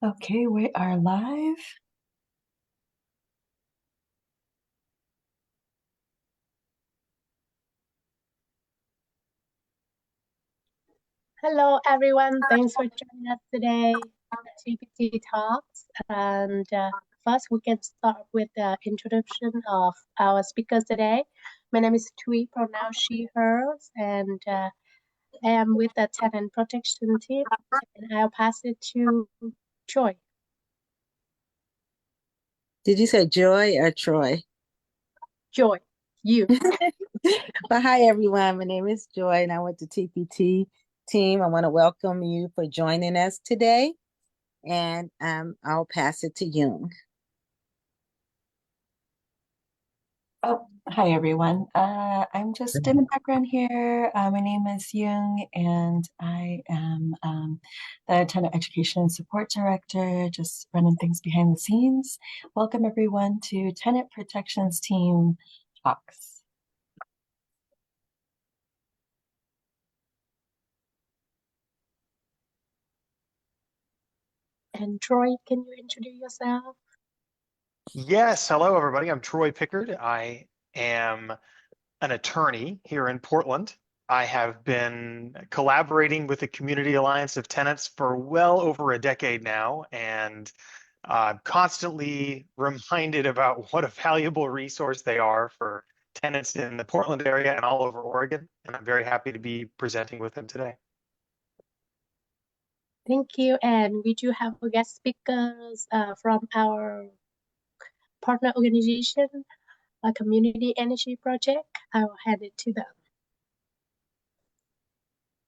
Okay, we are live. Hello, everyone. Thanks for joining us today at TPT Talks. And first, we can start with the introduction of our speakers today. My name is Tui, pronounced she, hers, and I am with the Tenant Protection team. And I'll pass it to Joy. Did you say Joy or Troy? Joy, you. But hi, everyone. My name is Joy, and I went to TPT team. I want to welcome you for joining us today, and I'll pass it to Yoon. Oh, hi everyone. I'm just in the background here. My name is Young, and I am the Tenant Education Support Director, just running things behind the scenes. Welcome everyone to Tenant Protections Team Talks. And Troy, can you introduce yourself? Yes, hello everybody. I'm Troy Pickard. I am an attorney here in Portland. I have been collaborating with the Community Alliance of Tenants for well over a decade now, and I'm constantly reminded about what a valuable resource they are for tenants in the Portland area and all over Oregon. And I'm very happy to be presenting with them today. Thank you. And we do have guest speakers from our partner organization, a community energy project. I will hand it to them.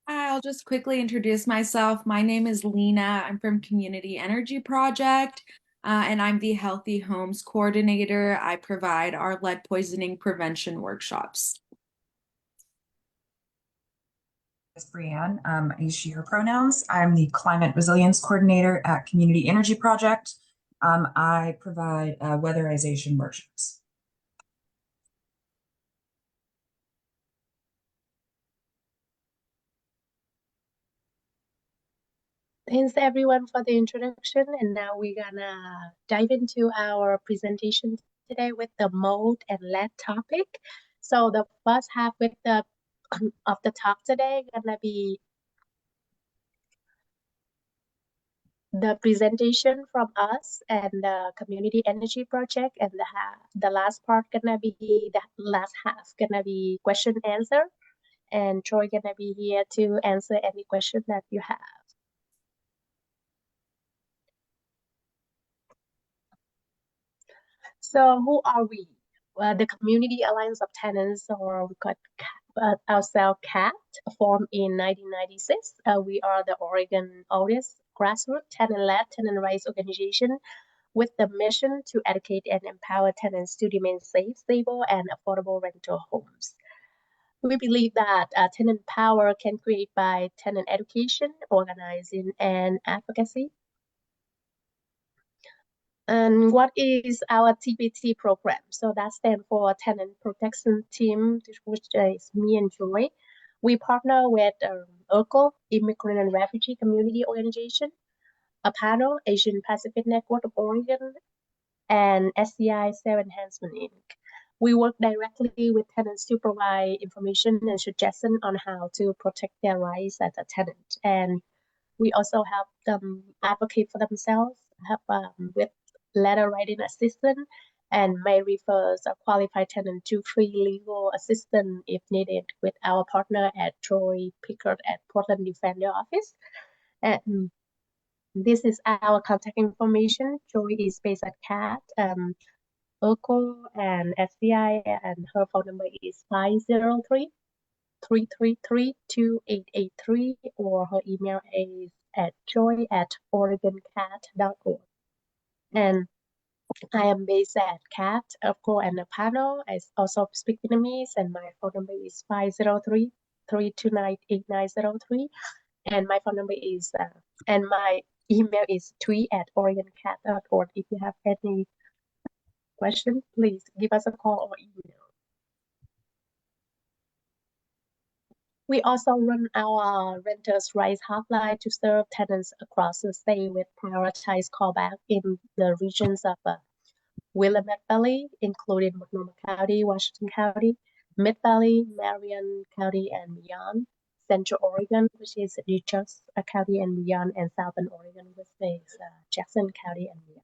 Hi, I'll just quickly introduce myself. My name is Lena. I'm from Community Energy Project, and I'm the Healthy Homes Coordinator. I provide our lead poisoning prevention workshops. Is Brianne. I use she, her pronouns. I'm the Climate Resilience Coordinator at Community Energy Project. I provide weatherization workshops. Thanks everyone for the introduction. And now we're gonna dive into our presentation today with the mold and lead topic. So the first half with the of the talk today gonna be the presentation from us and the community energy project, and the last part gonna be the last half gonna be question answer, and Troy gonna be here to answer any question that you have. So who are we? The Community Alliance of Tenants, or we call ourselves CAT, formed in 1996. We are the Oregon oldest grassroots tenant-led tenant rights organization with the mission to educate and empower tenants to remain safe, stable, and affordable rental homes. We believe that tenant power can create by tenant education, organizing, and advocacy. And what is our TPT program? So that stands for Tenant Protection Team, which is me and Joy. We partner with ERCO, Immigrant and Refugee Community Organization, APANO, Asian Pacific Network of Oregon, and SCI Self Enhancement Inc. We work directly with tenants to provide information and suggestion on how to protect their rights as a tenant. And we also help them advocate for themselves, help with letter writing assistance, and may refer a qualified tenant to free legal assistance if needed with our partner at Troy Pickard at Portland Defender Office. And this is our contact information. Joy is based at CAT, ERCO, and SBI, and her phone number is 503-333-2883, or her email is at joy@oregoncat.org. And I am based at CAT, ERCO, and the panel. I also speak Vietnamese, and my phone number is 503-329-8903. And my phone number is, and my email is tweet@oregoncat.org. If you have any question, please give us a call or email. We also run our Renters Rights Hotline to serve tenants across the state with prioritized callback in the regions of Willamette Valley, including Multnomah County, Washington County, Mid Valley, Marion County, and beyond. Central Oregon, which is Dutchess County and beyond, and Southern Oregon, which is Jackson County and beyond.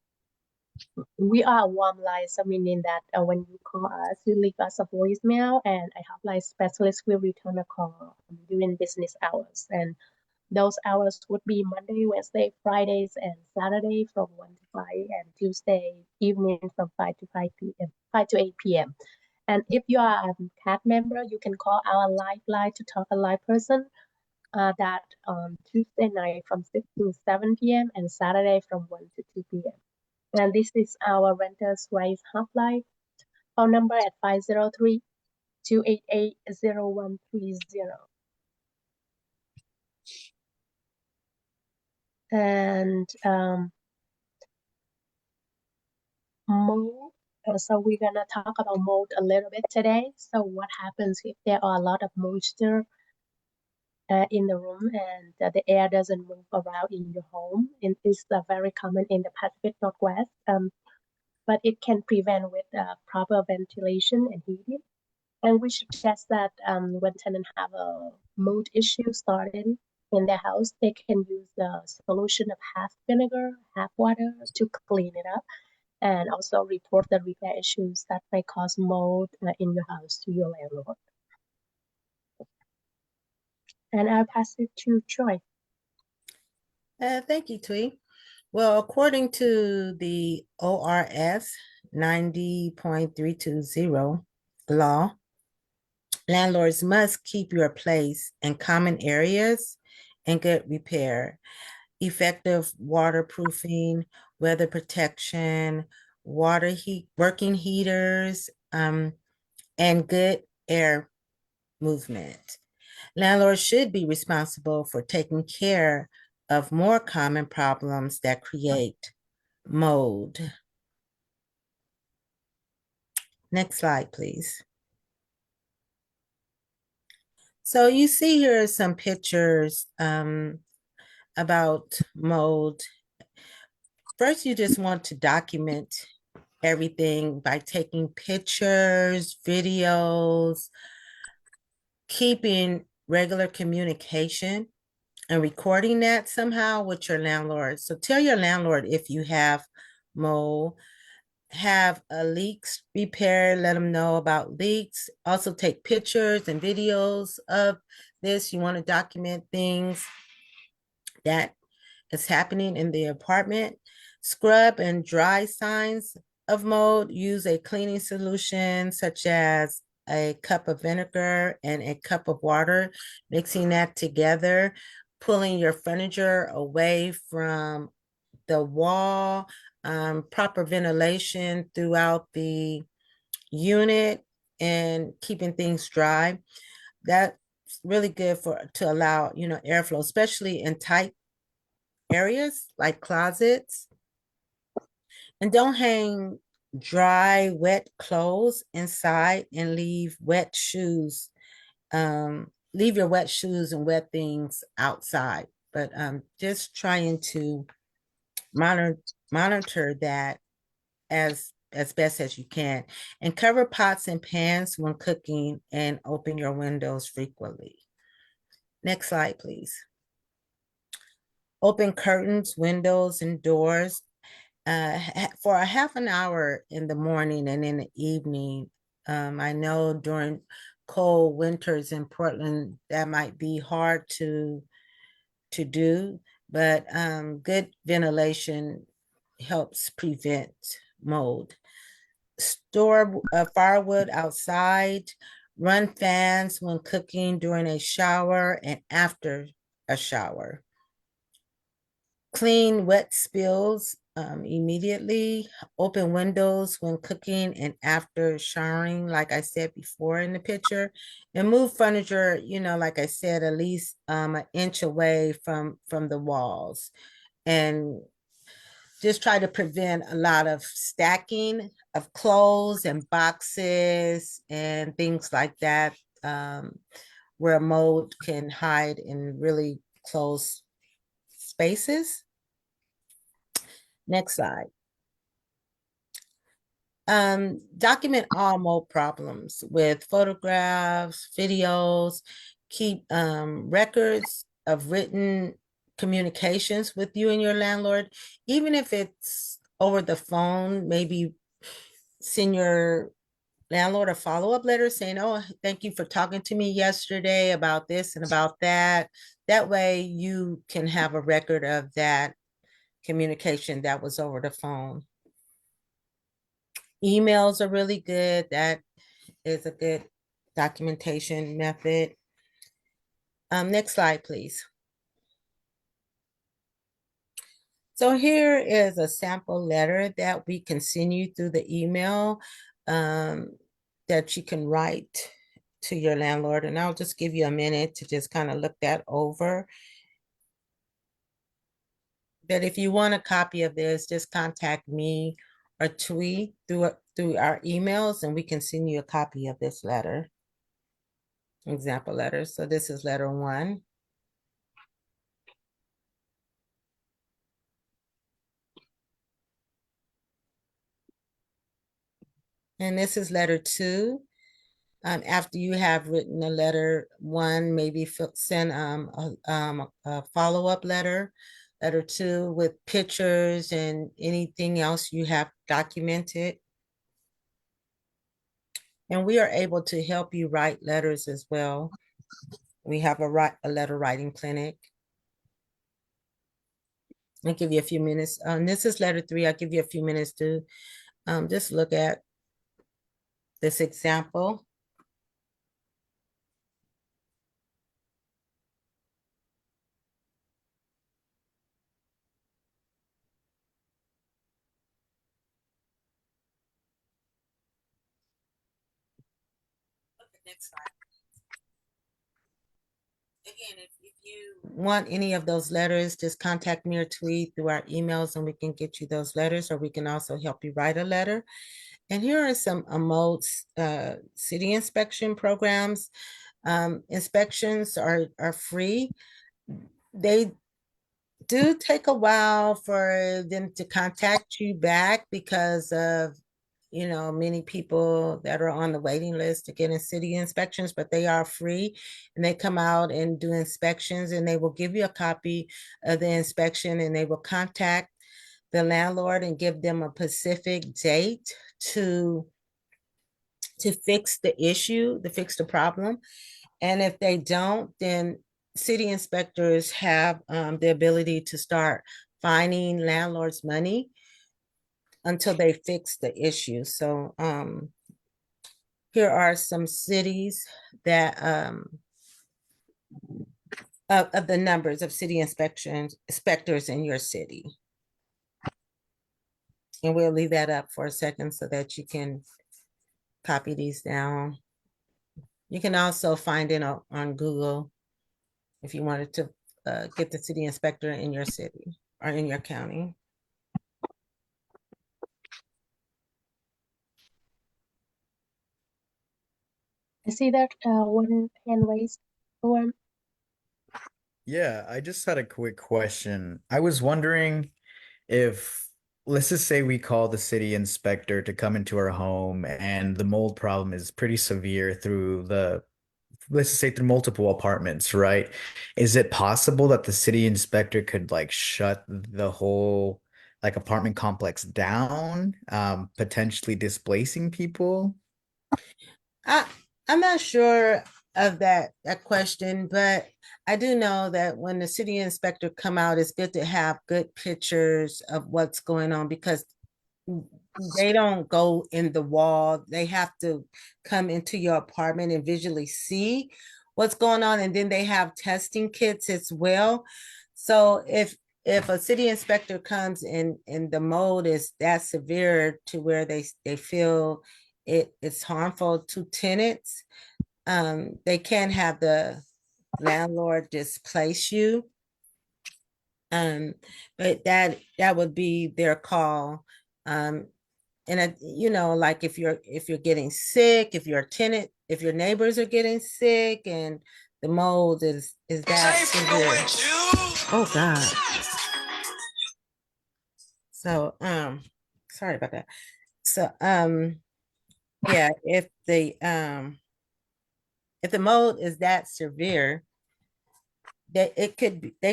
We are a warm line, so meaning that when you call us, you leave us a voicemail, and a hotline specialist will return a call during business hours. And those hours would be Monday, Wednesday, Fridays, and Saturday from 1 to 5, and Tuesday evening from 5 to 5 p.m., 5 to 8 p.m. And if you are a CAT member, you can call our live line to talk a live person that on Tuesday night from 6 to 7 p.m. and Saturday from 1 to 2 p.m. And this is our Renters Rights Hotline. Phone number at 503-288-0130. And mold. So we're gonna talk about mold a little bit today. So what happens if there are a lot of moisture in the room and the air doesn't move around in your home? And it's very common in the Pacific Northwest. But it can prevent with proper ventilation and heating. And we suggest that when tenants have a mold issue starting in their house, they can use the solution of half vinegar, half water to clean it up, and also report the repair issues that may cause mold in your house to your landlord. And I'll pass it to Troy. Thank you, Twee. Well, according to the ORS 90.320 law, landlords must keep your place and common areas in good repair, effective waterproofing, weather protection, working heaters, and good air movement. Landlords should be responsible for taking care of more common problems that create mold. Next slide, please. So you see here some pictures about mold. First, you just want to document everything by taking pictures, videos, keeping regular communication and recording that somehow with your landlord. So tell your landlord if you have mold, have a leaks repair, let them know about leaks. Also take pictures and videos of this. You want to document things that is happening in the apartment. Scrub and dry signs of mold. Use a cleaning solution such as a cup of vinegar and a cup of water, mixing that together, pulling your furniture away from the wall, proper ventilation throughout the unit, and keeping things dry. That's really good to allow airflow, especially in tight areas like closets. And don't hang dry, wet clothes inside and leave wet shoes. Leave your wet shoes and wet things outside. But just trying to monitor that as best as you can. And cover pots and pans when cooking and open your windows frequently. Next slide, please. Open curtains, windows, and doors for a half an hour in the morning and in the evening. I know during cold winters in Portland, that might be hard to do, but good ventilation helps prevent mold. Store firewood outside. Run fans when cooking during a shower and after a shower. Clean wet spills immediately. Open windows when cooking and after showering, like I said before in the picture. And move furniture, like I said, at least an inch away from the walls. And just try to prevent a lot of stacking of clothes and boxes and things like that where mold can hide in really close spaces. Next slide. Document all mold problems with photographs, videos, keep records of written communications with you and your landlord, even if it's over the phone. Maybe send your landlord a follow-up letter saying, oh, thank you for talking to me yesterday about this and about that. That way you can have a record of that communication that was over the phone. Emails are really good. That is a good documentation method. Next slide, please. So here is a sample letter that we can send you through the email that you can write to your landlord. And I'll just give you a minute to just kind of look that over. But if you want a copy of this, just contact me or tweet through our emails, and we can send you a copy of this letter. Example letter. So this is letter 1. And this is letter 2. After you have written a letter 1, maybe send a follow-up letter, letter 2, with pictures and anything else you have documented. And we are able to help you write letters as well. We have a letter writing clinic. I'll give you a few minutes. This is letter 3. I'll give you a few minutes to just look at this example. Next slide. Again, if you want any of those letters, just contact me or tweet through our emails and we can get you those letters, or we can also help you write a letter. And here are some mold city inspection programs. Inspections are free. They do take a while for them to contact you back because of many people that are on the waiting list to get in city inspections, but they are free and they come out and do inspections, and they will give you a copy of the inspection, and they will contact the landlord and give them a specific date to fix the issue, to fix the problem. And if they don't, then city inspectors have the ability to start fining landlords money until they fix the issue. So here are some cities that of the numbers of city inspectors in your city. And we'll leave that up for a second so that you can copy these down. You can also find it on Google if you wanted to get the city inspector in your city or in your county. I see that one hand raised. Yeah, I just had a quick question. I was wondering if, let's just say we call the city inspector to come into our home and the mold problem is pretty severe let's just say through multiple apartments, right? Is it possible that the city inspector could like shut the whole like apartment complex down, potentially displacing people? I'm not sure of that question, but I do know that when the city inspector come out, it's good to have good pictures of what's going on, because they don't go in the wall. They have to come into your apartment and visually see what's going on. And then they have testing kits as well. So if a city inspector comes in and the mold is that severe to where they feel it's harmful to tenants, they can have the landlord displace you. But that would be their call. And like if you're getting sick, if your neighbors are getting sick and the mold is that severe. Oh God. So sorry about that. So yeah, if the mold is that severe, they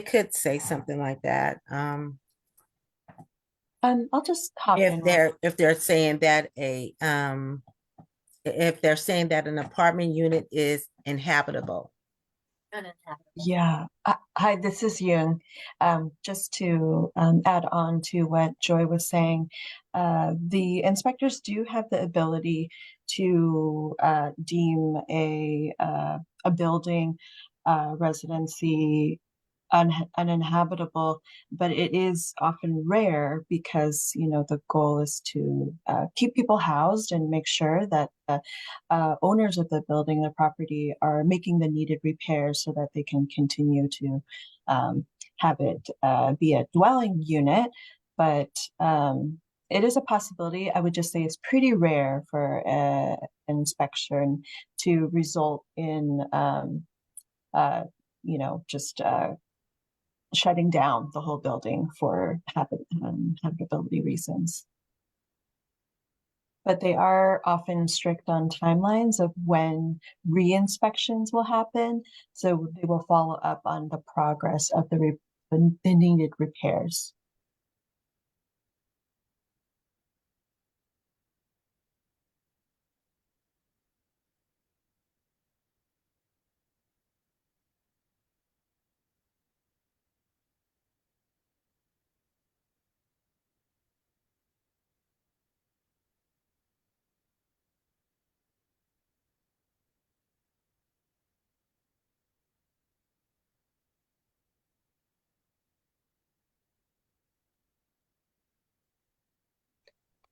could say something like that. I'll just hop in. If they're saying that if they're saying that an apartment unit is inhabitable. Yeah. Hi, this is Yoon. Just to add on to what Joy was saying, the inspectors do have the ability to deem a building residency uninhabitable, but it is often rare because, you know, the goal is to keep people housed and make sure that the owners of the building, the property, are making the needed repairs so that they can continue to have it be a dwelling unit. But it is a possibility. I would just say it's pretty rare for an inspection to result in, you know, just shutting down the whole building for habitability reasons. But they are often strict on timelines of when re-inspections will happen. So they will follow up on the progress of the needed repairs.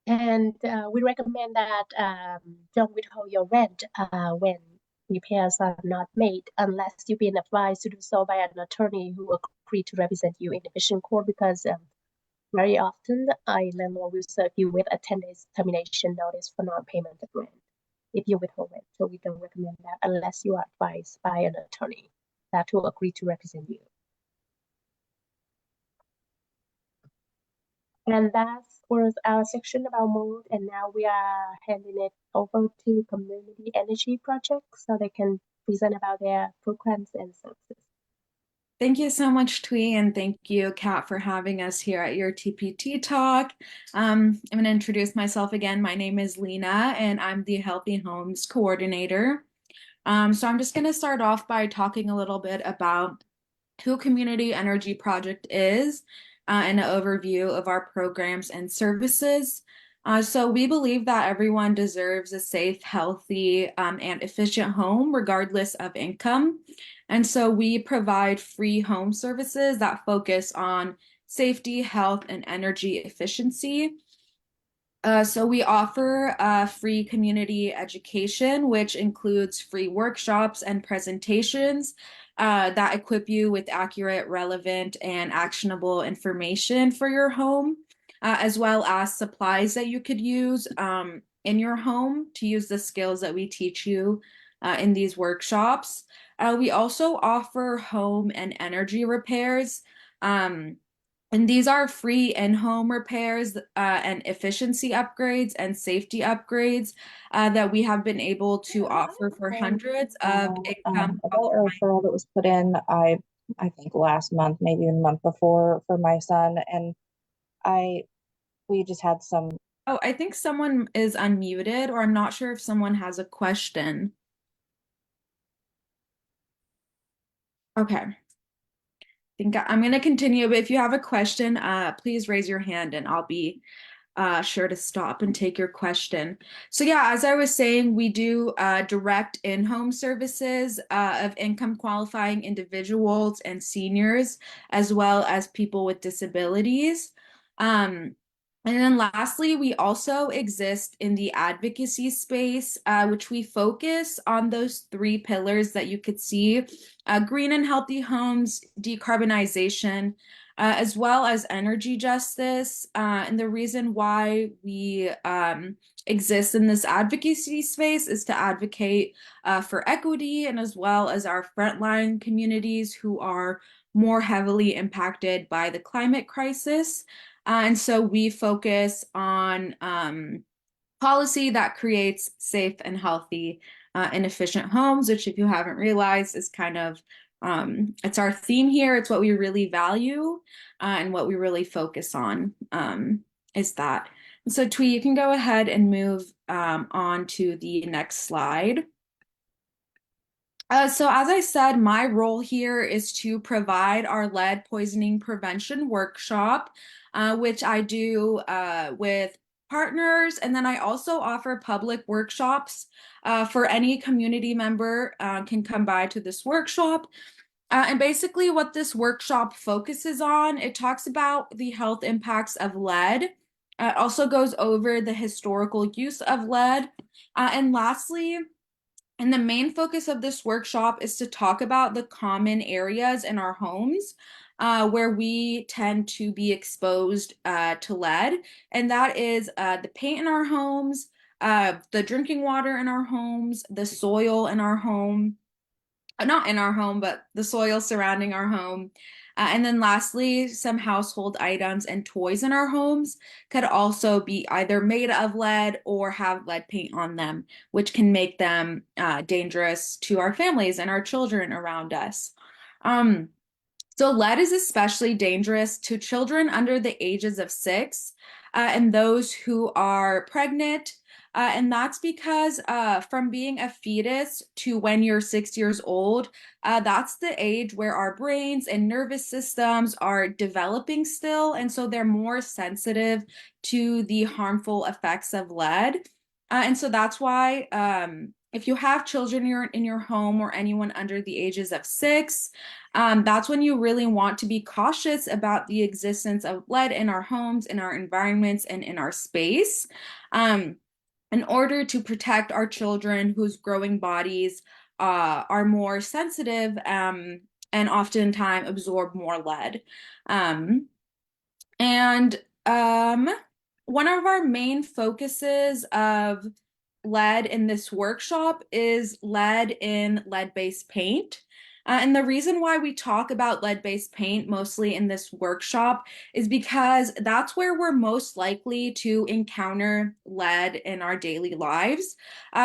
And we recommend that don't withhold your rent when repairs are not made unless you've been advised to do so by an attorney who agreed to represent you in eviction court, because very often a landlord will serve you with a 10 days termination notice for non-payment of rent if you withhold rent. So we don't recommend that unless you are advised by an attorney that will agree to represent you. And that was our section about mold. And now we are handing it over to Community Energy Project so they can present about their programs and services. Thank you so much, Twee, and thank you, Kat, for having us here at your TPT talk. I'm going to introduce myself again. My name is Lena, and I'm the Healthy Homes Coordinator. So I'm just going to start off by talking a little bit about who Community Energy Project is and an overview of our programs and services. So we believe that everyone deserves a safe, healthy, and efficient home, regardless of income. And so we provide free home services that focus on safety, health, and energy efficiency. So we offer free community education, which includes free workshops and presentations that equip you with accurate, relevant, and actionable information for your home, as well as supplies that you could use in your home to use the skills that we teach you in these workshops. We also offer home and energy repairs. And these are free in-home repairs and efficiency upgrades and safety upgrades that we have been able to offer for hundreds of income. About a referral that was put in, I think last month, maybe the month before, for my son, and we just had some. Oh, I think someone is unmuted, or I'm not sure if someone has a question. Okay. Think I'm going to continue, but if you have a question, please raise your hand and I'll be sure to stop and take your question. So yeah, as I was saying, we do direct in-home services of income qualifying individuals and seniors, as well as people with disabilities. And then lastly, we also exist in the advocacy space, which we focus on those three pillars that you could see: green and healthy homes, decarbonization, as well as energy justice. And the reason why we exist in this advocacy space is to advocate for equity, and as well as our frontline communities who are more heavily impacted by the climate crisis. And so we focus on policy that creates safe and healthy and efficient homes, which, if you haven't realized, is kind of it's our theme here. It's what we really value and what we really focus on is that. So Twee, you can go ahead and move on to the next slide. So as I said, my role here is to provide our lead poisoning prevention workshop, which I do with partners, and then I also offer public workshops for any community member can come by to this workshop. And basically what this workshop focuses on, it talks about the health impacts of lead. It also goes over the historical use of lead. And lastly, and the main focus of this workshop is to talk about the common areas in our homes where we tend to be exposed to lead. And that is the paint in our homes, the drinking water in our homes, the soil in our home, not in our home, but the soil surrounding our home. And then lastly, some household items and toys in our homes could also be either made of lead or have lead paint on them, which can make them dangerous to our families and our children around us. So lead is especially dangerous to children under the ages of 6 and those who are pregnant. And that's because from being a fetus to when you're 6 years old, that's the age where our brains and nervous systems are developing still. And so they're more sensitive to the harmful effects of lead. And so that's why if you have children in your home or anyone under the ages of 6, that's when you really want to be cautious about the existence of lead in our homes, in our environments, and in our space. In order to protect our children whose growing bodies are more sensitive and oftentimes absorb more lead. And one of our main focuses of lead in this workshop is lead in lead-based paint. And the reason why we talk about lead-based paint mostly in this workshop is because that's where we're most likely to encounter lead in our daily lives.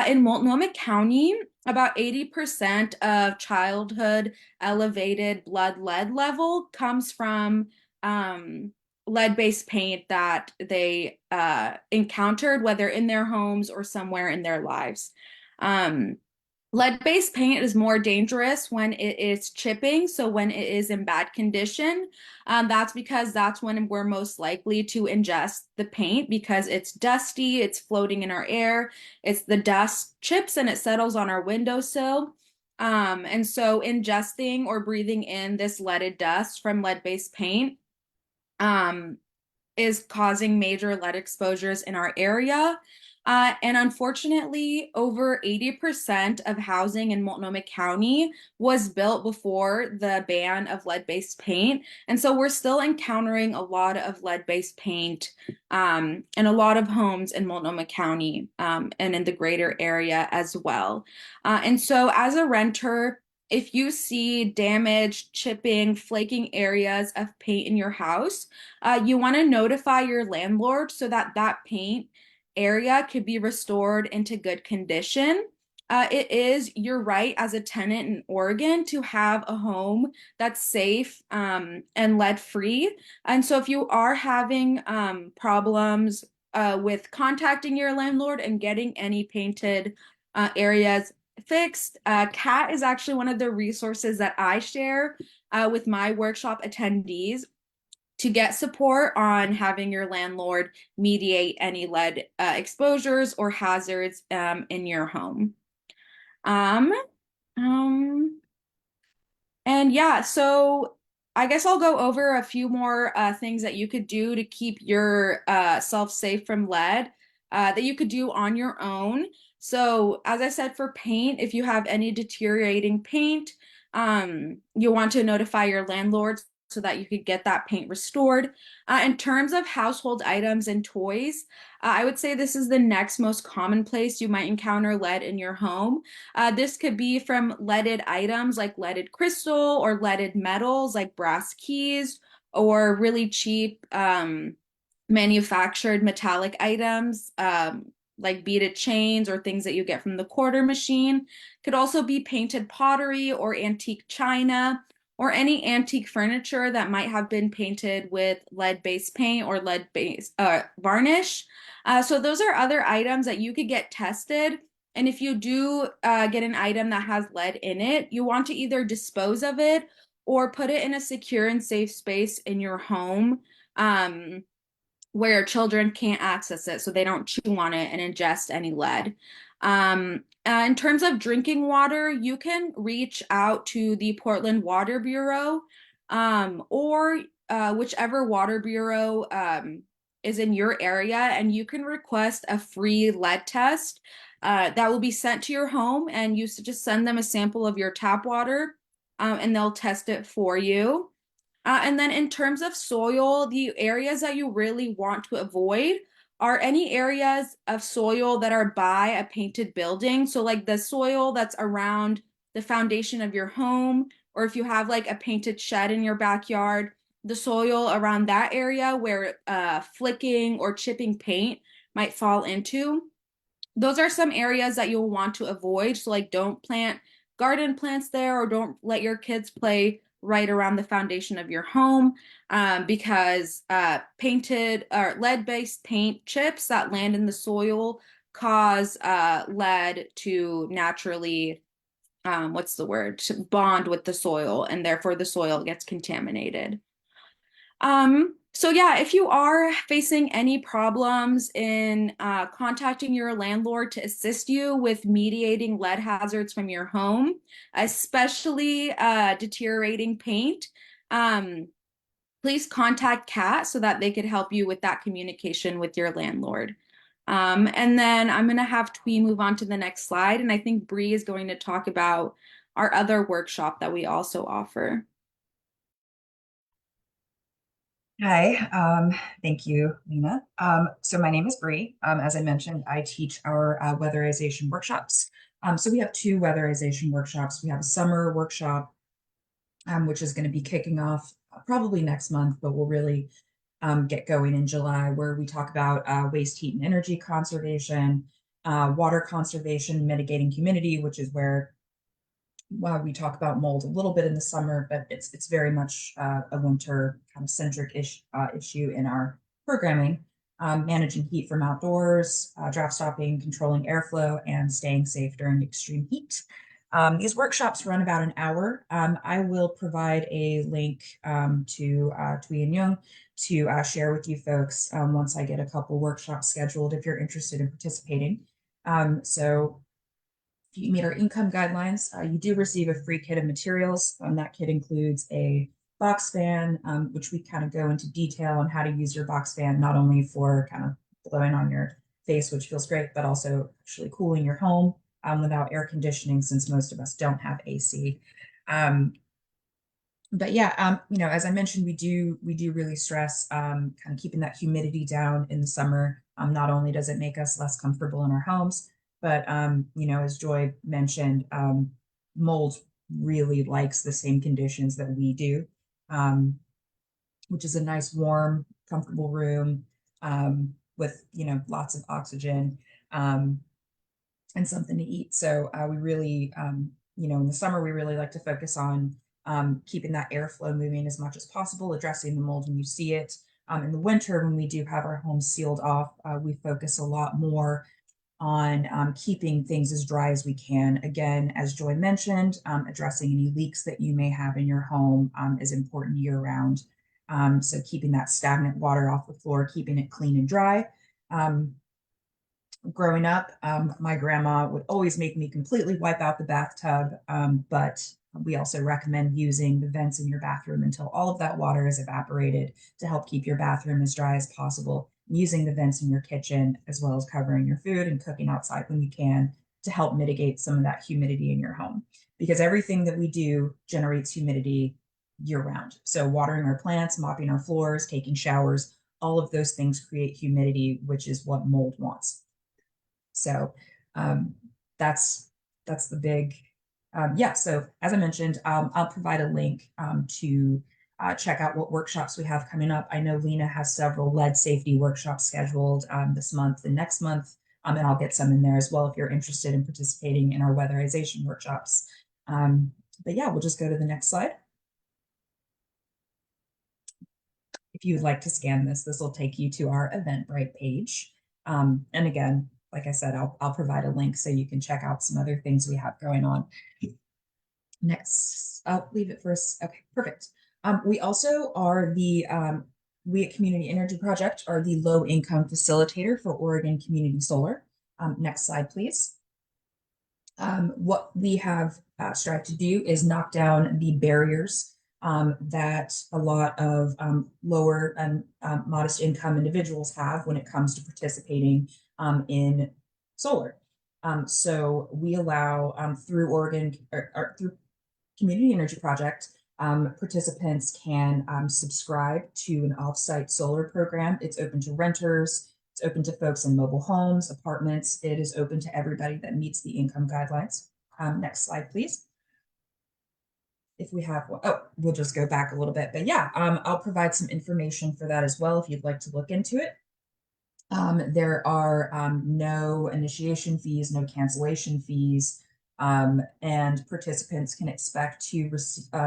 In Multnomah County, about 80% of childhood elevated blood lead level comes from lead-based paint that they encountered, whether in their homes or somewhere in their lives. Lead-based paint is more dangerous when it is chipping, so when it is in bad condition. That's because that's when we're most likely to ingest the paint, because it's dusty, it's floating in our air, it's the dust chips and it settles on our windowsill. And so ingesting or breathing in this leaded dust from lead-based paint is causing major lead exposures in our area. And unfortunately, over 80% of housing in Multnomah County was built before the ban of lead-based paint. And so we're still encountering a lot of lead-based paint in a lot of homes in Multnomah County and in the greater area as well. And so as a renter, if you see damaged, chipping, flaking areas of paint in your house, you want to notify your landlord so that that paint area could be restored into good condition. It is your right as a tenant in Oregon to have a home that's safe and lead-free. And so if you are having problems with contacting your landlord and getting any painted areas fixed, CAT is actually one of the resources that I share with my workshop attendees to get support on having your landlord mediate any lead exposures or hazards in your home. And yeah, so I guess I'll go over a few more things that you could do to keep your self safe from lead that you could do on your own. So as I said, for paint, if you have any deteriorating paint, you want to notify your landlord so that you could get that paint restored. In terms of household items and toys, I would say this is the next most common place you might encounter lead in your home. This could be from leaded items like leaded crystal or leaded metals like brass keys, or really cheap manufactured metallic items like beaded chains or things that you get from the quarter machine. Could also be painted pottery or antique china, or any antique furniture that might have been painted with lead-based paint or lead-based varnish. So those are other items that you could get tested. And if you do get an item that has lead in it, you want to either dispose of it or put it in a secure and safe space in your home, where children can't access it so they don't chew on it and ingest any lead. In terms of drinking water, you can reach out to the Portland Water Bureau, or whichever water bureau is in your area, and you can request a free lead test that will be sent to your home, and you just send them a sample of your tap water, and they'll test it for you. And then in terms of soil, the areas that you really want to avoid are any areas of soil that are by a painted building. So like the soil that's around the foundation of your home, or if you have like a painted shed in your backyard, the soil around that area where flicking or chipping paint might fall into. Those are some areas that you'll want to avoid. So like don't plant garden plants there, or don't let your kids play right around the foundation of your home, because painted or lead-based paint chips that land in the soil cause lead to naturally, what's the word, to bond with the soil, and therefore the soil gets contaminated. So yeah, if you are facing any problems in contacting your landlord to assist you with mediating lead hazards from your home, especially deteriorating paint, please contact CAT so that they could help you with that communication with your landlord. And then I'm going to have Twee move on to the next slide, and I think Bree is going to talk about our other workshop that we also offer. Hi, thank you, Lena. So my name is Bree. As I mentioned, I teach our weatherization workshops. So we have two weatherization workshops. We have a summer workshop, which is going to be kicking off probably next month, but we'll really get going in July, where we talk about waste, heat, and energy conservation, water conservation, mitigating humidity, which is where we talk about mold a little bit in the summer, but it's very much a winter kind of centric issue in our programming. Managing heat from outdoors, draft stopping, controlling airflow, and staying safe during extreme heat. These workshops run about an hour. I will provide a link to Twee and Young to share with you folks once I get a couple workshops scheduled if you're interested in participating. So if you meet our income guidelines, you do receive a free kit of materials. That kit includes a box fan, which we kind of go into detail on how to use your box fan, not only for kind of blowing on your face, which feels great, but also actually cooling your home without air conditioning, since most of us don't have AC. But yeah, as I mentioned, we do really stress kind of keeping that humidity down in the summer. Not only does it make us less comfortable in our homes, but as Joy mentioned, mold really likes the same conditions that we do, which is a nice, warm, comfortable room with lots of oxygen and something to eat. So we really, in the summer, we really like to focus on keeping that airflow moving as much as possible, addressing the mold when you see it. In the winter, when we do have our homes sealed off, we focus a lot more on keeping things as dry as we can. Again, as Joy mentioned, addressing any leaks that you may have in your home is important year round. So keeping that stagnant water off the floor, keeping it clean and dry. Growing up, my grandma would always make me completely wipe out the bathtub, but we also recommend using the vents in your bathroom until all of that water is evaporated to help keep your bathroom as dry as possible. Using the vents in your kitchen, as well as covering your food and cooking outside when you can, to help mitigate some of that humidity in your home. Because everything that we do generates humidity year round. So watering our plants, mopping our floors, taking showers, all of those things create humidity, which is what mold wants. So that's the big, yeah. So as I mentioned, I'll provide a link to check out what workshops we have coming up. I know Lena has several lead safety workshops scheduled this month and next month, and I'll get some in there as well if you're interested in participating in our weatherization workshops. But yeah, we'll just go to the next slide. If you would like to scan this, this will take you to our Eventbrite page. And again, like I said, I'll provide a link so you can check out some other things we have going on. Next, I'll leave it first. Okay, perfect. We also are the, we at Community Energy Project are the low income facilitator for Oregon Community Solar. Next slide, please. What we have strived to do is knock down the barriers that a lot of lower and modest income individuals have when it comes to participating in solar. So we allow through Oregon or through Community Energy Project, participants can subscribe to an offsite solar program. It's open to renters. It's open to folks in mobile homes, apartments. It is open to everybody that meets the income guidelines. Next slide, please. If we have one, oh, we'll just go back a little bit, but yeah, I'll provide some information for that as well if you'd like to look into it. There are no initiation fees, no cancellation fees, and participants can expect to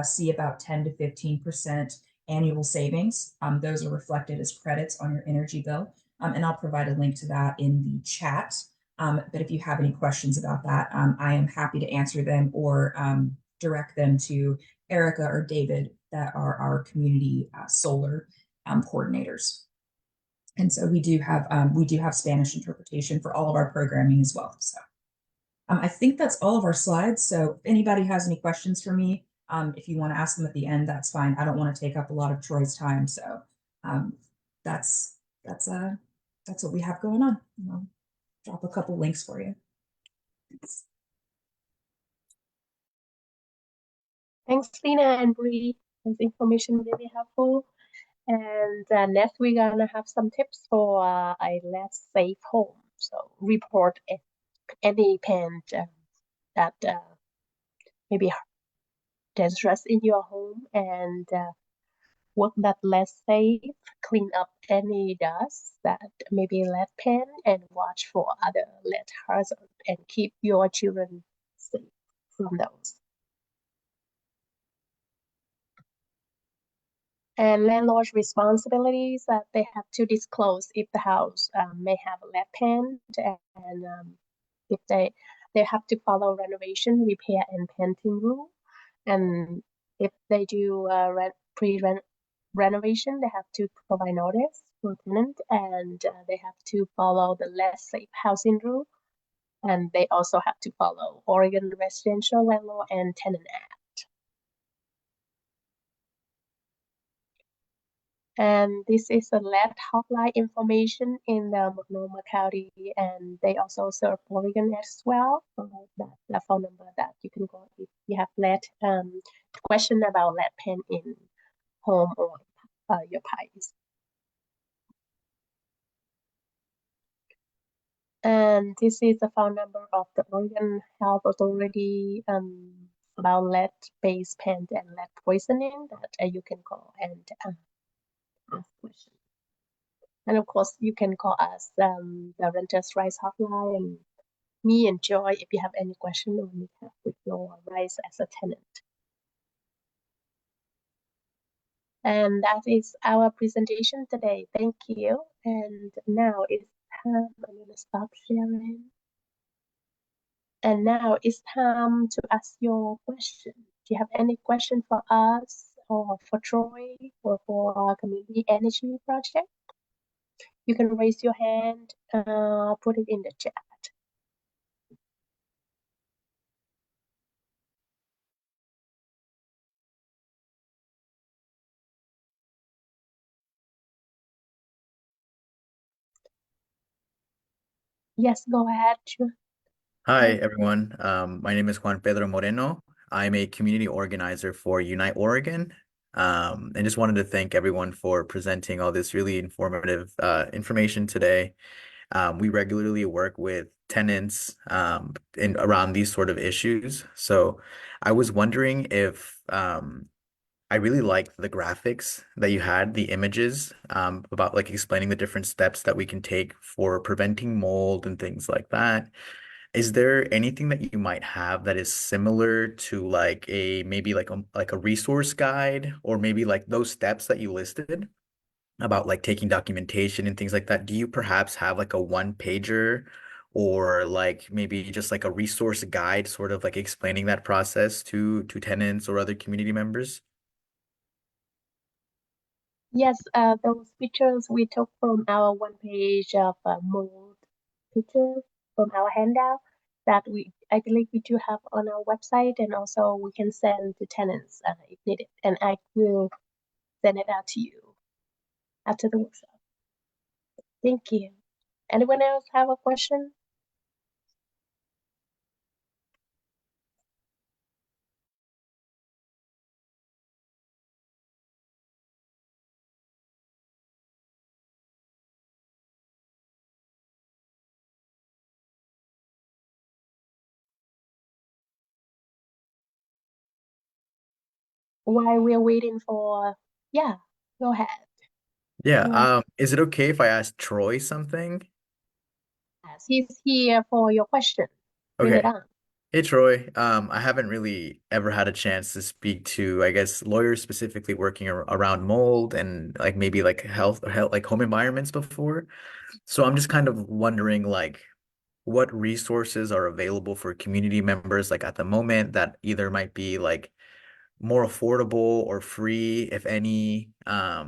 see about 10 to 15% annual savings. Those are reflected as credits on your energy bill. And I'll provide a link to that in the chat. But if you have any questions about that, I am happy to answer them or direct them to Erica or David that are our community solar coordinators. And so we do have Spanish interpretation for all of our programming as well. So I think that's all of our slides. So if anybody has any questions for me, if you want to ask them at the end, that's fine. I don't want to take up a lot of Troy's time. So that's what we have going on. I'll drop a couple links for you. Thanks, Lena and Bree. This information really helpful. And next, we're gonna have some tips for a less safe home. So report any plant that maybe dangerous in your home and work that less safe, clean up any dust that maybe lead pen and watch for other lead hazards and keep your children safe from those. And landlord's responsibilities that they have to disclose if the house may have lead paint and if they have to follow renovation, repair, and painting rule. And if they do pre-renovation, they have to provide notice for tenant and they have to follow the less safe housing rule. And they also have to follow Oregon Residential Landlord and Tenant Act. And this is the lead hotline information in the Multnomah County, and they also serve Oregon as well. So that's the phone number that you can call if you have lead question about lead pen in home or your pipes. And this is the phone number of the Oregon Health Authority about lead-based paint and lead poisoning that you can call and ask questions. And of course, you can call us, the Renters' Rights Hotline, and me and Joy if you have any question or need help with your rights as a tenant. And that is our presentation today. Thank you. And now it's time, I'm going to stop sharing. And now it's time to ask your question. Do you have any question for us or for Troy or for our community energy project? You can raise your hand, put it in the chat. Yes, go ahead. Hi, everyone. My name is Juan Pedro Moreno. I'm a community organizer for Unite Oregon. And just wanted to thank everyone for presenting all this really informative information today. We regularly work with tenants in around these sort of issues. So I was wondering if I really liked the graphics that you had, the images about like explaining the different steps that we can take for preventing mold and things like that. Is there anything that you might have that is similar to like a maybe like a resource guide or maybe like those steps that you listed about like taking documentation and things like that? Do you perhaps have like a one pager or like maybe just like a resource guide sort of like explaining that process to tenants or other community members? Yes, those pictures we took from our one page of mold picture from our handout that I believe we do have on our website, and also we can send to tenants if needed. And I will send it out to you after the workshop. Thank you. Anyone else have a question? While we're waiting for, yeah, go ahead. Yeah, Anyone? is it okay if I ask Troy something? Yes, he's here for your question. Bring it Okay. on. Hey Troy, I haven't really ever had a chance to speak to, I guess, lawyers specifically working around mold and like maybe like health, like home environments before. So I'm just kind of wondering like what resources are available for community members like at the moment that either might be like more affordable or free, if any. Yeah,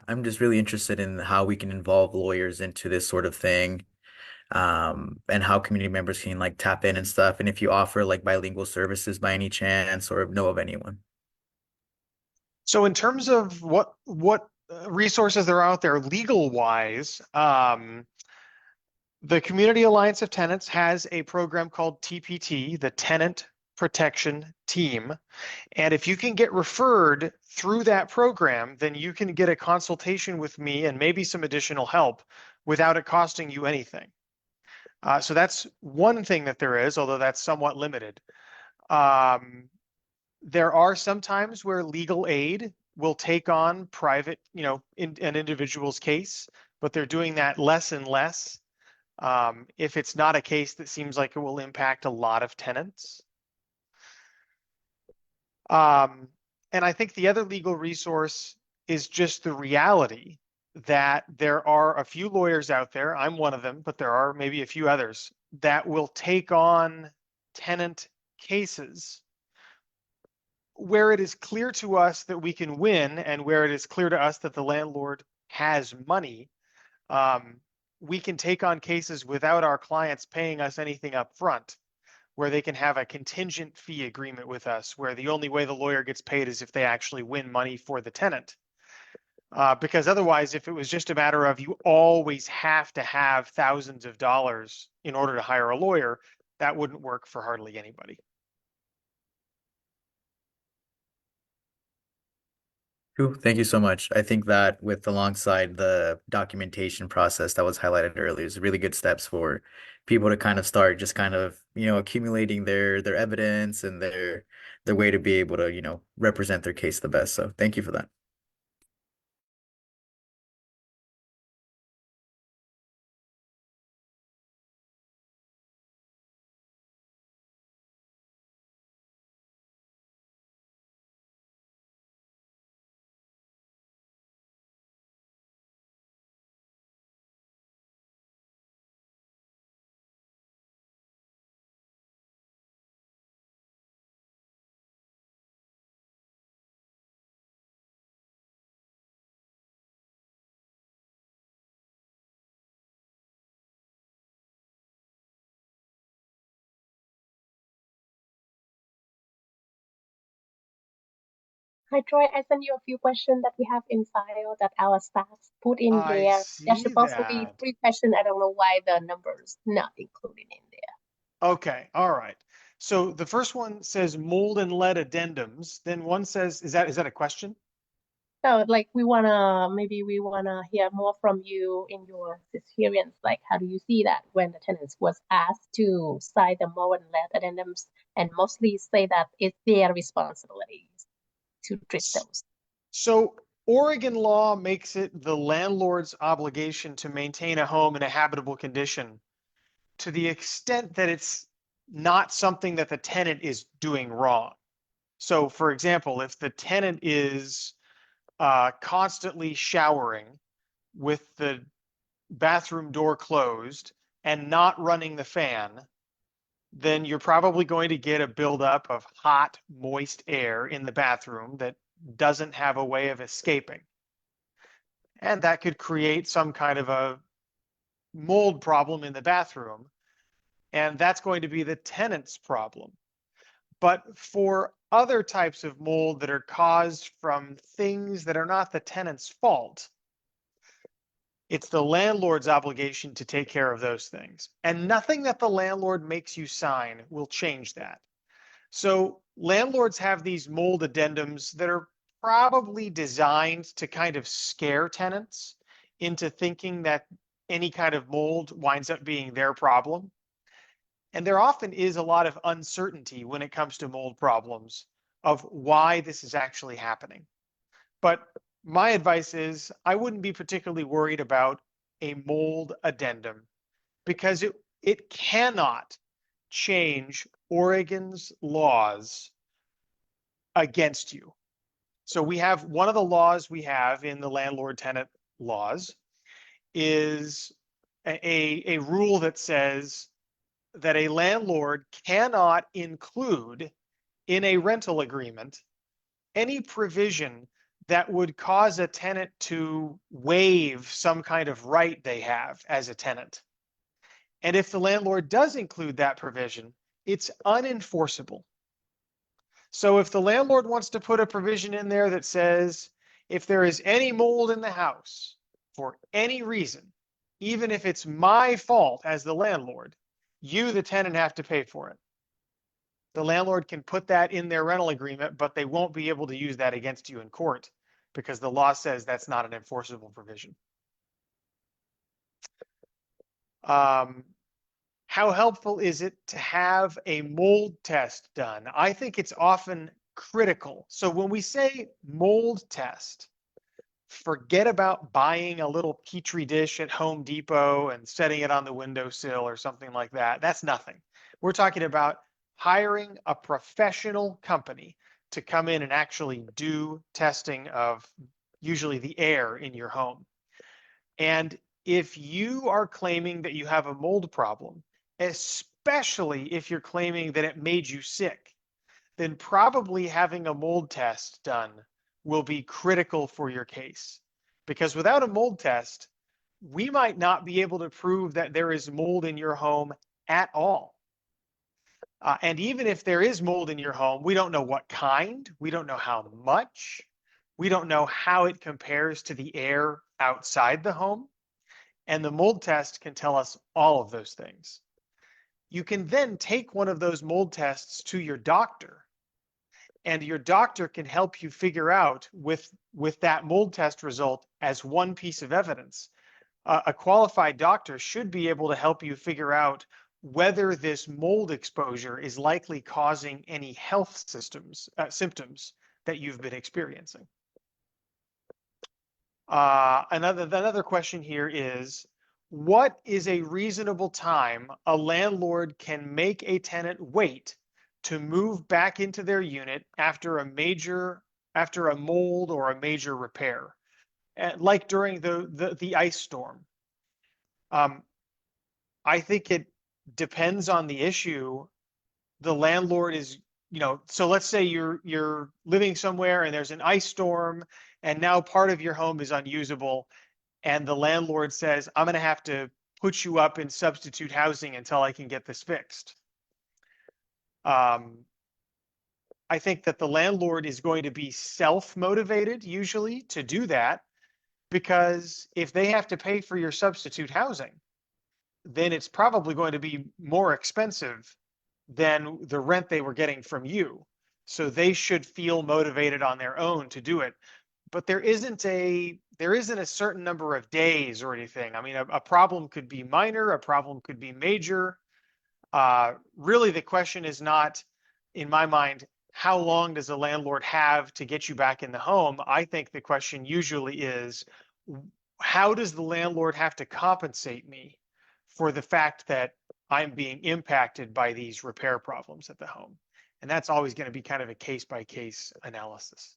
I'm just really interested in how we can involve lawyers into this sort of thing, and how community members can like tap in and stuff. And if you offer like bilingual services by any chance or know of anyone. So in terms of what resources are out there legal wise, the Community Alliance of Tenants has a program called TPT, the Tenant Protection Team. And if you can get referred through that program, then you can get a consultation with me and maybe some additional help without it costing you anything. So that's one thing that there is, although that's somewhat limited. There are some times where legal aid will take on private, in an individual's case, but they're doing that less and less. If it's not a case that seems like it will impact a lot of tenants. And I think the other legal resource is just the reality that there are a few lawyers out there, I'm one of them, but there are maybe a few others that will take on tenant cases where it is clear to us that we can win and where it is clear to us that the landlord has money. We can take on cases without our clients paying us anything up front, where they can have a contingent fee agreement with us, where the only way the lawyer gets paid is if they actually win money for the tenant. Because otherwise, if it was just a matter of you always have to have thousands of dollars in order to hire a lawyer, that wouldn't work for hardly anybody. Cool. Thank you so much. I think that with alongside the documentation process that was highlighted earlier is really good steps for people to kind of start just kind of, accumulating their evidence and their way to be able to, represent their case the best. So thank you for that. Hi, Troy. I sent you a few questions that we have in file that our staff put in I there. There's see supposed to be that. 3 questions. I don't know why the number's not included in there. Okay, all right. So the first one says mold and lead addendums. Then one says, is that a question? So maybe we wanna hear more from you in your experience. Like, how do you see that when the tenants was asked to sign the mold and lead addendums and mostly say that it's their responsibility to treat those? So Oregon law makes it the landlord's obligation to maintain a home in a habitable condition to the extent that it's not something that the tenant is doing wrong. So for example, if the tenant is constantly showering with the bathroom door closed and not running the fan, then you're probably going to get a buildup of hot, moist air in the bathroom that doesn't have a way of escaping. And that could create some kind of a mold problem in the bathroom. And that's going to be the tenant's problem. But for other types of mold that are caused from things that are not the tenant's fault, it's the landlord's obligation to take care of those things. And nothing that the landlord makes you sign will change that. So landlords have these mold addendums that are probably designed to kind of scare tenants into thinking that any kind of mold winds up being their problem. And there often is a lot of uncertainty when it comes to mold problems of why this is actually happening. But my advice is I wouldn't be particularly worried about a mold addendum because it cannot change Oregon's laws against you. So we have one of the laws we have in the landlord tenant laws is a rule that says that a landlord cannot include in a rental agreement any provision that would cause a tenant to waive some kind of right they have as a tenant. And if the landlord does include that provision, it's unenforceable. So if the landlord wants to put a provision in there that says, if there is any mold in the house for any reason, even if it's my fault as the landlord, you, the tenant, have to pay for it. The landlord can put that in their rental agreement, but they won't be able to use that against you in court because the law says that's not an enforceable provision. How helpful is it to have a mold test done? I think it's often critical. So when we say mold test, forget about buying a little Petri dish at Home Depot and setting it on the windowsill or something like that. That's nothing. We're talking about hiring a professional company to come in and actually do testing of usually the air in your home. And if you are claiming that you have a mold problem, especially if you're claiming that it made you sick, then probably having a mold test done will be critical for your case. Because without a mold test, we might not be able to prove that there is mold in your home at all. And even if there is mold in your home, we don't know what kind, we don't know how much, we don't know how it compares to the air outside the home. And the mold test can tell us all of those things. You can then take one of those mold tests to your doctor, and your doctor can help you figure out with that mold test result as one piece of evidence. A qualified doctor should be able to help you figure out whether this mold exposure is likely causing any health symptoms that you've been experiencing. Another question here is, what is a reasonable time a landlord can make a tenant wait to move back into their unit after a mold or a major repair, like during the ice storm? I think it depends on the issue. The landlord is, so let's say you're living somewhere and there's an ice storm and now part of your home is unusable, and the landlord says, I'm going to have to put you up in substitute housing until I can get this fixed. I think that the landlord is going to be self-motivated usually to do that, because if they have to pay for your substitute housing, then it's probably going to be more expensive than the rent they were getting from you. So they should feel motivated on their own to do it. But there isn't a certain number of days or anything. I mean, a problem could be minor, a problem could be major. Really, the question is not, in my mind, how long does a landlord have to get you back in the home? I think the question usually is, how does the landlord have to compensate me for the fact that I'm being impacted by these repair problems at the home? And that's always going to be kind of a case by case analysis.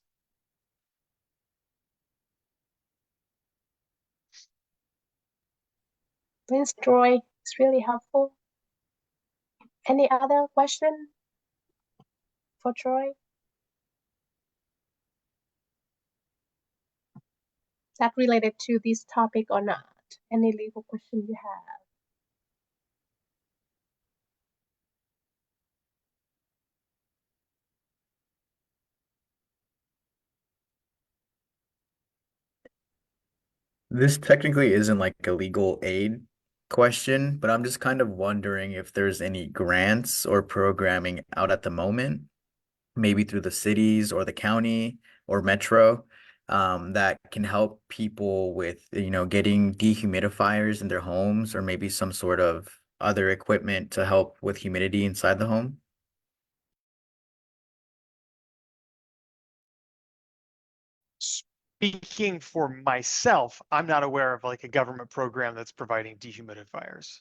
Thanks, Troy. It's really helpful. Any other question for Troy? Is that related to this topic or not? Any legal question you have? This technically isn't like a legal aid question, but I'm just kind of wondering if there's any grants or programming out at the moment, maybe through the cities or the county or metro, that can help people with, getting dehumidifiers in their homes or maybe some sort of other equipment to help with humidity inside the home. Speaking for myself, I'm not aware of like a government program that's providing dehumidifiers.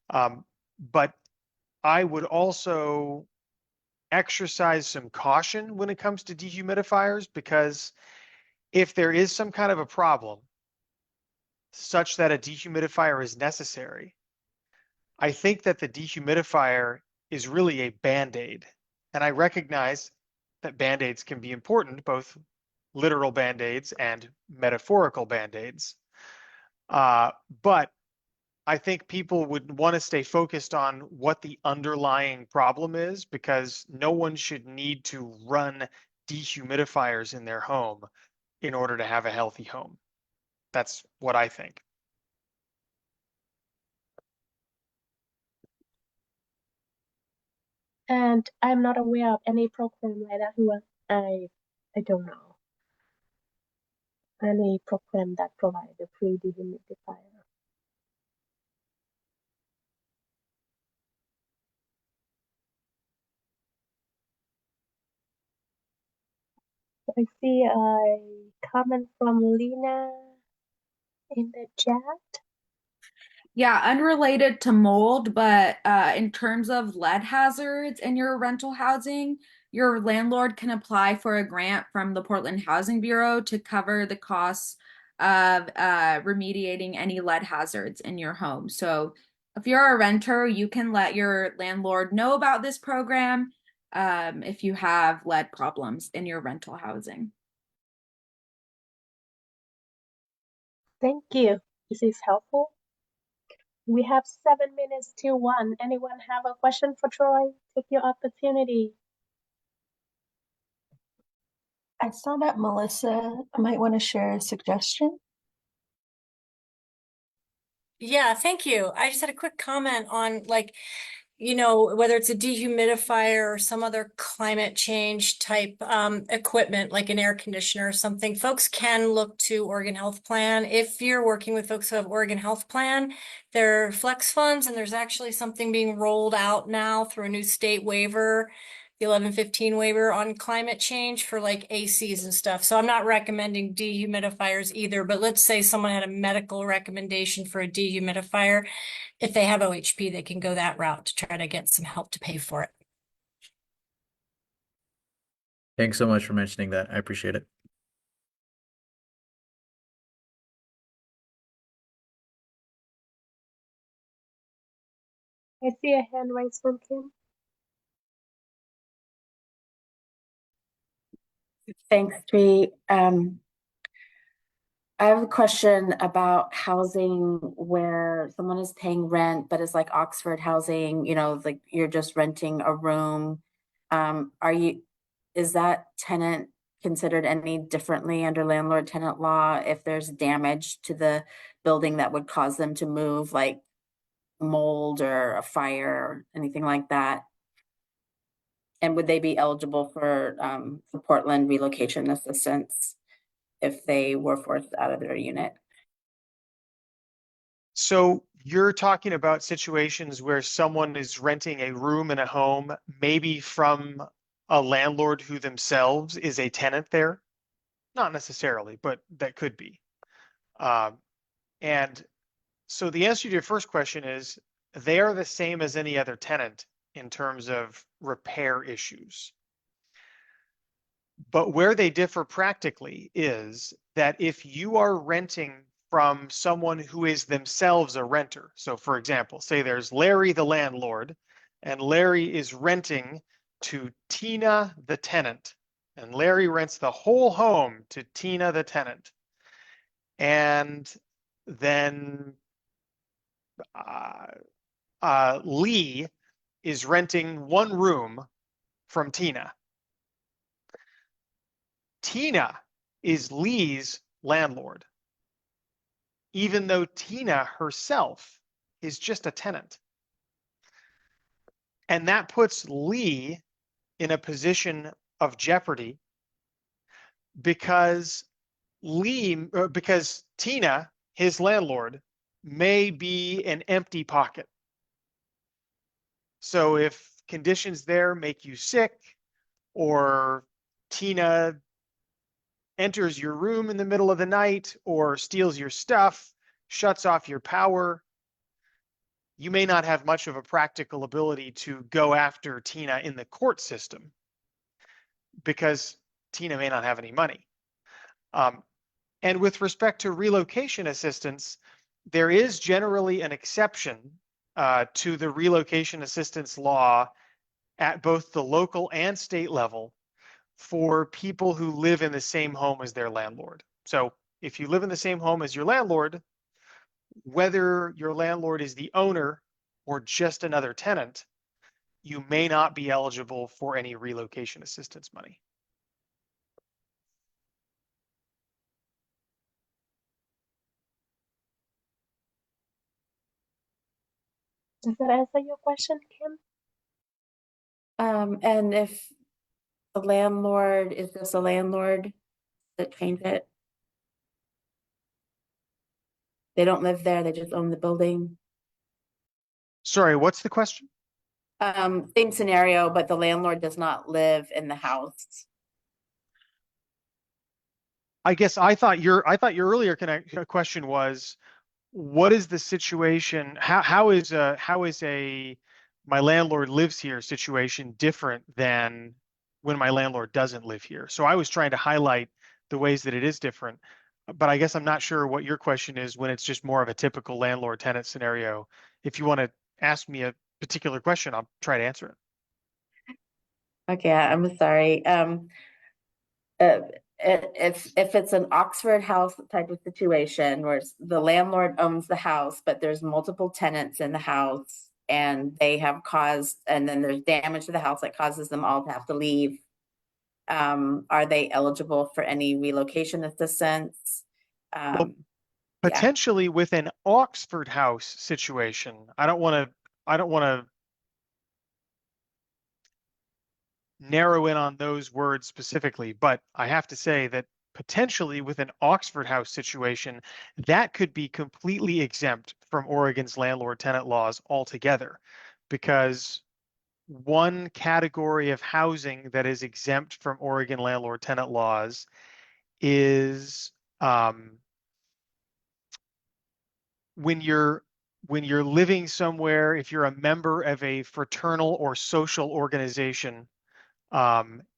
But I would also exercise some caution when it comes to dehumidifiers, because if there is some kind of a problem such that a dehumidifier is necessary, I think that the dehumidifier is really a Band-Aid. And I recognize that Band-Aids can be important, both literal Band-Aids and metaphorical Band-Aids. But I think people would want to stay focused on what the underlying problem is, because no one should need to run dehumidifiers in their home in order to have a healthy home. That's what I think. And I'm not aware of any program like that. I don't know any program that provides a free dehumidifier. I see a comment from Lena in the chat. Yeah, unrelated to mold, but in terms of lead hazards in your rental housing, your landlord can apply for a grant from the Portland Housing Bureau to cover the costs of remediating any lead hazards in your home. So if you're a renter, you can let your landlord know about this program if you have lead problems in your rental housing. Thank you. This is helpful. We have 7 minutes till 1. Anyone have a question for Troy? Take your opportunity. I saw that Melissa might want to share a suggestion. Yeah, thank you. I just had a quick comment on whether it's a dehumidifier or some other climate change type equipment like an air conditioner or something. Folks can look to Oregon Health Plan. If you're working with folks who have Oregon Health Plan, there are flex funds, and there's actually something being rolled out now through a new state waiver, the 1115 waiver on climate change for like ACs and stuff. So I'm not recommending dehumidifiers either, but let's say someone had a medical recommendation for a dehumidifier. If they have OHP, they can go that route to try to get some help to pay for it. Thanks so much for mentioning that. I appreciate it. I see a hand raised from Kim. Thanks, Tree. I have a question about housing where someone is paying rent, but it's like Oxford housing, like you're just renting a room. Is that tenant considered any differently under landlord tenant law if there's damage to the building that would cause them to move, like mold or a fire or anything like that? And would they be eligible for Portland relocation assistance if they were forced out of their unit? So you're talking about situations where someone is renting a room in a home, maybe from a landlord who themselves is a tenant there? Not necessarily, but that could be. And so the answer to your first question is they are the same as any other tenant in terms of repair issues. But where they differ practically is that if you are renting from someone who is themselves a renter, so for example, say there's Larry the landlord, and Larry is renting to Tina the tenant, and Larry rents the whole home to Tina the tenant. And then Lee is renting one room from Tina. Tina is Lee's landlord, even though Tina herself is just a tenant. And that puts Lee in a position of jeopardy because Tina, his landlord, may be an empty pocket. So if conditions there make you sick, or Tina enters your room in the middle of the night, or steals your stuff, shuts off your power, you may not have much of a practical ability to go after Tina in the court system because Tina may not have any money. And with respect to relocation assistance, there is generally an exception to the relocation assistance law at both the local and state level for people who live in the same home as their landlord. So if you live in the same home as your landlord, whether your landlord is the owner or just another tenant, you may not be eligible for any relocation assistance money. Does that answer your question, Kim? And if the landlord is just a landlord, that change it? They don't live there, they just own the building. Sorry, what's the question? Same scenario, but the landlord does not live in the house. I guess I thought your earlier question was, what is the situation? How is a my landlord lives here situation different than when my landlord doesn't live here? So I was trying to highlight the ways that it is different, but I guess I'm not sure what your question is when it's just more of a typical landlord tenant scenario. If you want to ask me a particular question, I'll try to answer it. Okay, I'm sorry. If it's an Oxford House type of situation where the landlord owns the house, but there's multiple tenants in the house and they have caused, and then there's damage to the house that causes them all to have to leave, are they eligible for any relocation assistance? Well, potentially with an Oxford House situation, I don't want to narrow in on those words specifically, but I have to say that potentially with an Oxford House situation, that could be completely exempt from Oregon's landlord tenant laws altogether, because one category of housing that is exempt from Oregon landlord tenant laws is when you're living somewhere, if you're a member of a fraternal or social organization,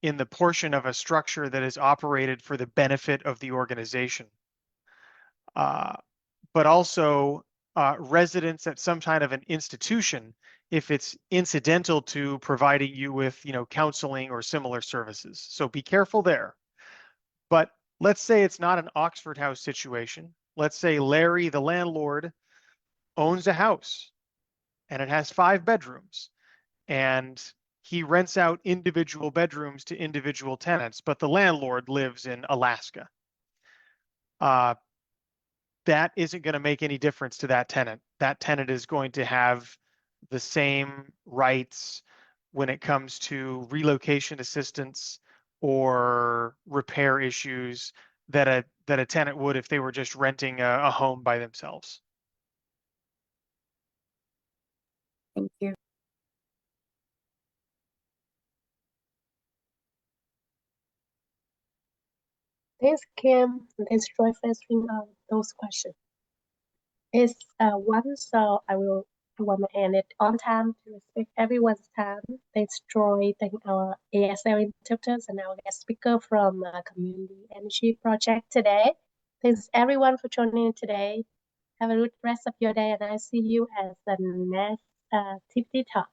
in the portion of a structure that is operated for the benefit of the organization. But also residents at some kind of an institution if it's incidental to providing you with, counseling or similar services. So be careful there. But let's say it's not an Oxford House situation. Let's say Larry, the landlord, owns a house and it has 5 bedrooms, and he rents out individual bedrooms to individual tenants, but the landlord lives in Alaska. That isn't going to make any difference to that tenant that tenant is going to have the same rights when it comes to relocation assistance or repair issues that a tenant would if they were just renting a home by themselves. Thank you. Thanks, Kim. Thanks, Troy, for answering those questions. It's one, so I want to end it on time to respect everyone's time. Thanks, Troy. Thank our ASL interpreters and our guest speaker from Community Energy Project today. Thanks everyone for joining today. Have a good rest of your day, and I'll see you at the next TPT Talk.